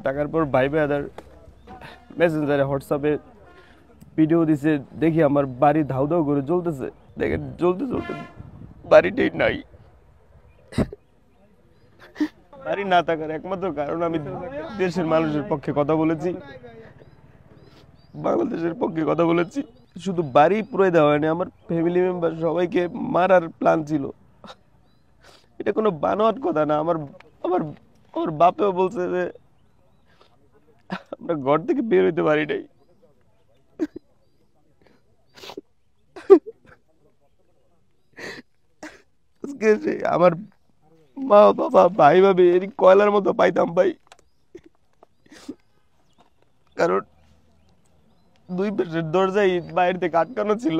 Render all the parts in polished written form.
টাকার পর ভাই ভাইদের মেসেঞ্জারে হোয়াটসঅ্যাপে ভিডিও দিছে, দেখি আমার বাড়ি ধাউ ধাউ করে জ্বলতেছে। দেখেন জ্বলতে জ্বলতে বাড়িটাই নাই। বাড়ি না থাকার একমাত্র কারণ আমি দেশের মানুষের পক্ষে কথা বলেছি, বাংলাদেশের পক্ষে কথা বলেছি। শুধু বাড়ি পুরোই দেওয়া হয়নি, আমার ফ্যামিলি মেম্বার সবাইকে মারার প্ল্যান ছিল। এটা কোনো বানোয়াট কথা না। আমার আমার আমার বাপেও বলছে যে আমরা ঘর থেকে বের হইতে পারি নাই। আমার মা বাবা ভাই ভাবি এরই কয়লার মতো পাইতাম ভাই, কারণ দুই পাশের দরজায় বাইরে থেকে আটকানো ছিল।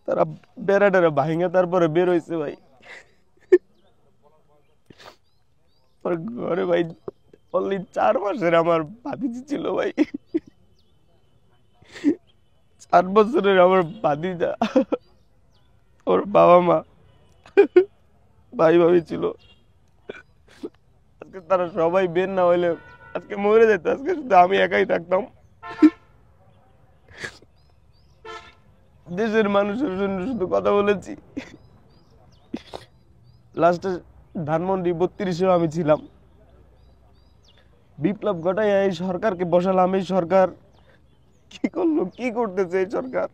তারা বেড়া টেরা ভাঙে তারপরে বের হয়েছে ভাই। আমার ঘরে ভাই অনলি 4 মাসের আমার ভাতিজি ছিল ভাই। 4 বছরের আমার ভাতিজা, ওর বাবা মা ভাই ভাবি ছিল। আজকে তারা সবাই বের না হইলে আজকে মরে যেত, আজকে শুধু আমি একাই থাকতাম। দেশের মানুষের জন্য শুধু কথা বলেছি। লাস্টে ধানমন্ডি 32-এও আমি ছিলাম। বিপ্লব ঘটাই এই সরকারকে বসালাম। এই সরকার কি করলো, কি করতেছে এই সরকার?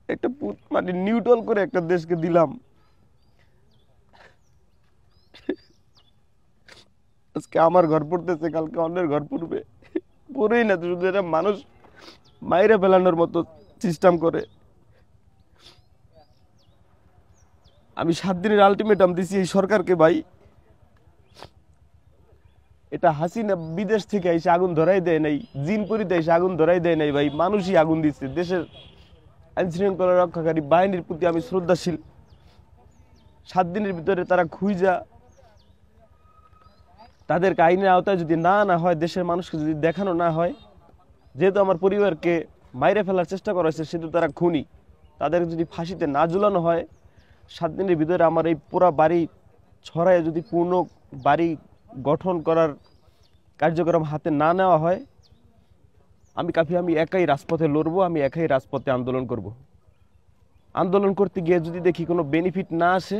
একটা মানে নিউট্রাল করে একটা দেশকে দিলাম। আজকে আমার ঘর পড়তেছে, কালকে অন্যের ঘর পড়বে। পড়েই না, শুধু এটা মানুষ মাইরে ফেলানোর মতো সিস্টেম করে। আমি 7 দিনের আলটিমেটাম দিছি এই সরকারকে ভাই। এটা হাসিনা বিদেশ থেকে এসে আগুন ধরাই দেয় নাই, জিনপুরিতে এসে আগুন ধরাই দেয় নাই ভাই, মানুষই আগুন দিচ্ছে। দেশের আইন শৃঙ্খলা রক্ষাকারী বাহিনীর প্রতি আমি শ্রদ্ধাশীল। 7 দিনের ভিতরে তারা খুঁজা তাদেরকে আইনের আওতায় যদি না হয়, দেশের মানুষকে যদি দেখানো না হয়, যেহেতু আমার পরিবারকে মাইরে ফেলার চেষ্টা করা হয়েছে, সেহেতু তারা খুনি, তাদের যদি ফাঁসিতে না ঝুলানো হয়, 7 দিনের ভিতরে আমার এই পুরা বাড়ি ছড়ায় যদি পূর্ণ বাড়ি গঠন করার কার্যক্রম হাতে না নেওয়া হয়, আমি একাই রাজপথে লড়বো, আমি একাই রাজপথে আন্দোলন করব। আন্দোলন করতে গিয়ে যদি দেখি কোনো বেনিফিট না আসে,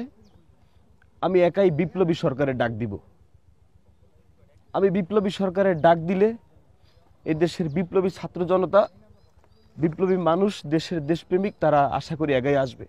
আমি একাই বিপ্লবী সরকারের ডাক দিব। আমি বিপ্লবী সরকারের ডাক দিলে এই দেশের বিপ্লবী ছাত্র জনতা, বিপ্লবী মানুষ, দেশের দেশপ্রেমিক, তারা আশা করি এগিয়ে আসবে।